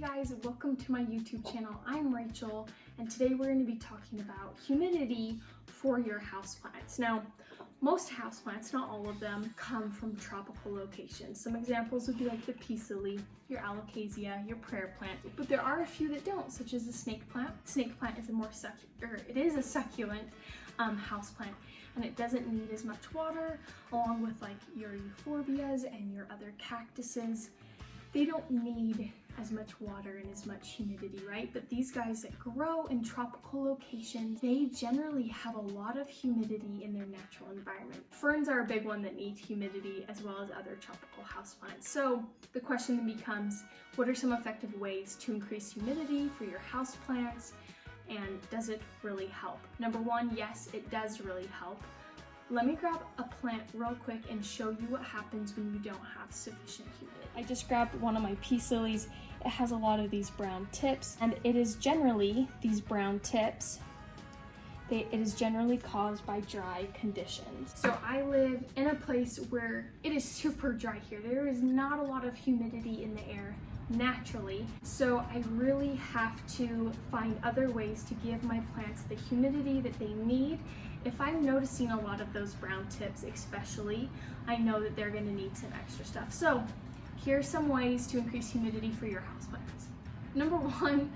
guys, welcome to my YouTube channel. I'm Rachel, and today we're going to be talking about humidity for your houseplants. Now, most houseplants, not all of them, come from tropical locations. Some examples would be like the peace lily, your alocasia, your prayer plant, but there are a few that don't, such as the snake plant. Snake plant is a succulent houseplant, and it doesn't need as much water, along with like your euphorbias and your other cactuses. They don't need as much water and as much humidity, right? But these guys that grow in tropical locations, they generally have a lot of humidity in their natural environment. Ferns are a big one that need humidity, as well as other tropical houseplants. So the question then becomes, what are some effective ways to increase humidity for your houseplants? And does it really help? Number one, yes, it does really help. Let me grab a plant real quick and show you what happens when you don't have sufficient humidity. I just grabbed one of my peace lilies. It has a lot of these brown tips, and it is generally, these brown tips, it is generally caused by dry conditions. So I live in a place where it is super dry here. There is not a lot of humidity in the air naturally, so I really have to find other ways to give my plants the humidity that they need. If I'm noticing a lot of those brown tips especially, I know that they're going to need some extra stuff. So here's some ways to increase humidity for your houseplants. Number one,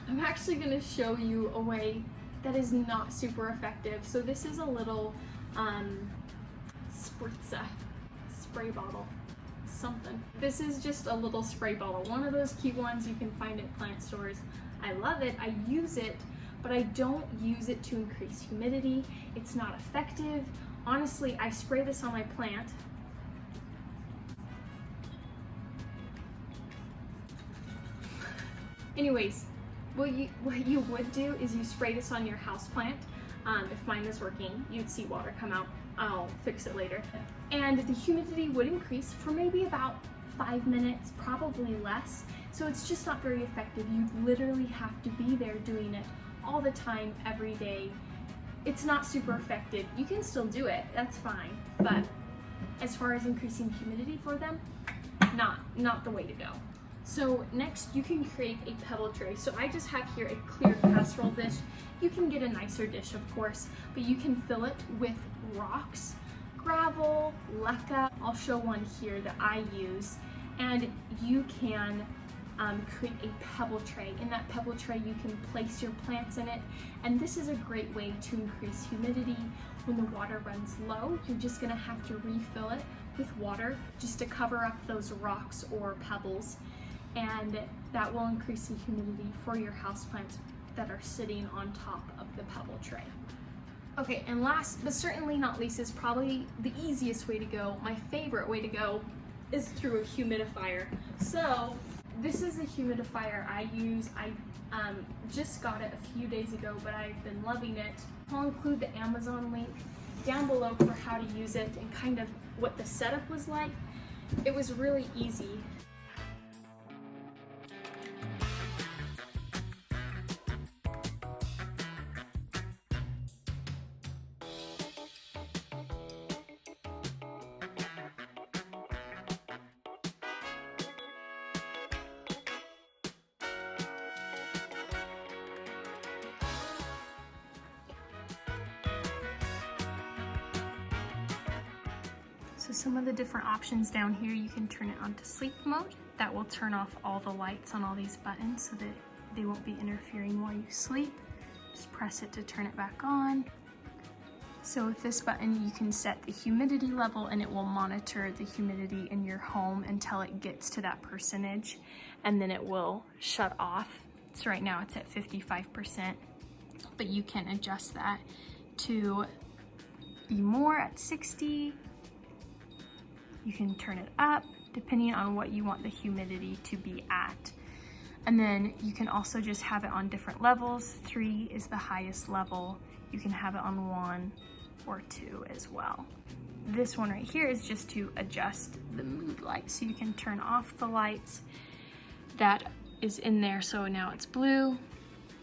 I'm actually going to show you a way that is not super effective. So this is a little spritzer, spray bottle, something. This is just a little spray bottle, one of those cute ones you can find at plant stores. I love it, I use it, but I don't use it to increase humidity. It's not effective. Honestly, I spray this on my plant. Anyways, what you would do is you spray this on your house plant. If mine is working, you'd see water come out. I'll fix it later. And the humidity would increase for maybe about 5 minutes, probably less. So it's just not very effective. You literally have to be there doing it all the time, every day. It's not super effective. You can still do it, that's fine. But as far as increasing humidity for them, not the way to go. So next you can create a pebble tray. So I just have here a clear casserole dish. You can get a nicer dish, of course, but you can fill it with rocks, gravel, leca. I'll show one here that I use, and you can create a pebble tray. In that pebble tray you can place your plants in it, and this is a great way to increase humidity. When the water runs low, you're just gonna have to refill it with water just to cover up those rocks or pebbles, and that will increase the humidity for your houseplants that are sitting on top of the pebble tray. Okay, and last but certainly not least is probably the easiest way to go, my favorite way to go, is through a humidifier. So this is a humidifier I use. I just got it a few days ago, but I've been loving it. I'll include the Amazon link down below for how to use it and kind of what the setup was like. It was really easy. So some of the different options down here, you can turn it on to sleep mode. That will turn off all the lights on all these buttons so that they won't be interfering while you sleep. Just press it to turn it back on. So with this button, you can set the humidity level, and it will monitor the humidity in your home until it gets to that percentage, and then it will shut off. So right now it's at 55%, but you can adjust that to be more at 60. You can turn it up depending on what you want the humidity to be at. And then you can also just have it on different levels. 3 is the highest level. You can have it on 1 or 2 as well. This one right here is just to adjust the mood light. So you can turn off the lights that is in there. So now it's blue,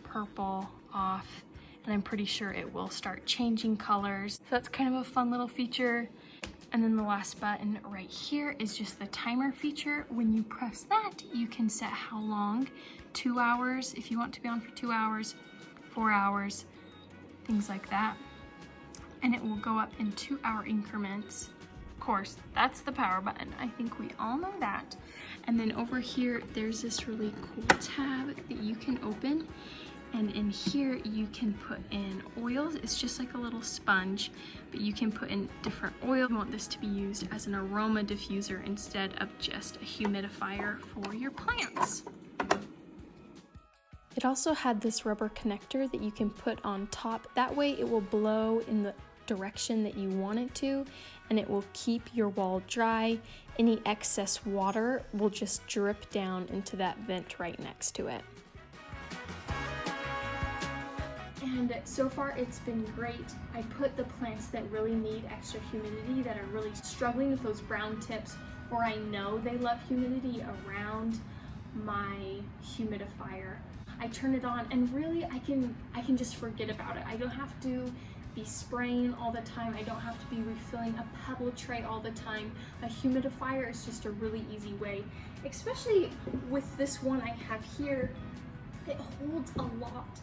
purple, off, and I'm pretty sure it will start changing colors. So that's kind of a fun little feature. And then the last button right here is just the timer feature. When you press that, you can set how long, 2 hours, if you want to be on for 2 hours, 4 hours, things like that. And it will go up in 2-hour increments. Of course, that's the power button. I think we all know that. And then over here, there's this really cool tab that you can open. And in here, you can put in oils. It's just like a little sponge, but you can put in different oils. You want this to be used as an aroma diffuser instead of just a humidifier for your plants. It also had this rubber connector that you can put on top. That way it will blow in the direction that you want it to, and it will keep your wall dry. Any excess water will just drip down into that vent right next to it. And so far it's been great. I put the plants that really need extra humidity, that are really struggling with those brown tips, or I know they love humidity, around my humidifier. I turn it on and really I can just forget about it. I don't have to be spraying all the time. I don't have to be refilling a pebble tray all the time. A humidifier is just a really easy way, especially with this one I have here. It holds a lot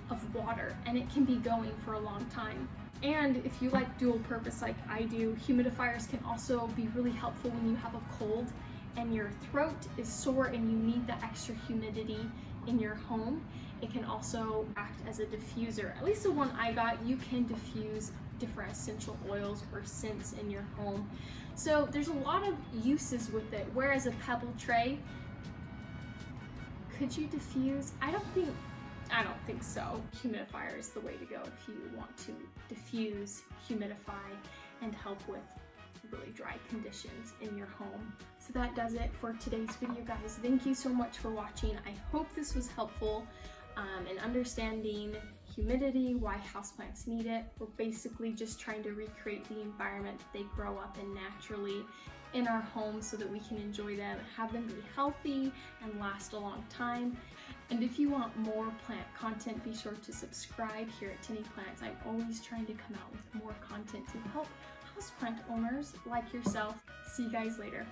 of water and it can be going for a long time. And if you like dual purpose like I do, humidifiers can also be really helpful when you have a cold and your throat is sore and you need the extra humidity in your home. It can also act as a diffuser. At least the one I got, you can diffuse different essential oils or scents in your home. So there's a lot of uses with it. Whereas a pebble tray, could you diffuse? I don't think so. Humidifier is the way to go if you want to diffuse, humidify, and help with really dry conditions in your home. So that does it for today's video, guys. Thank you so much for watching. I hope this was helpful in understanding humidity, why houseplants need it. We're basically just trying to recreate the environment that they grow up in naturally in our homes so that we can enjoy them, have them be healthy and last a long time. And if you want more plant content, be sure to subscribe here at Tinny Plants. I'm always trying to come out with more content to help houseplant owners like yourself. See you guys later.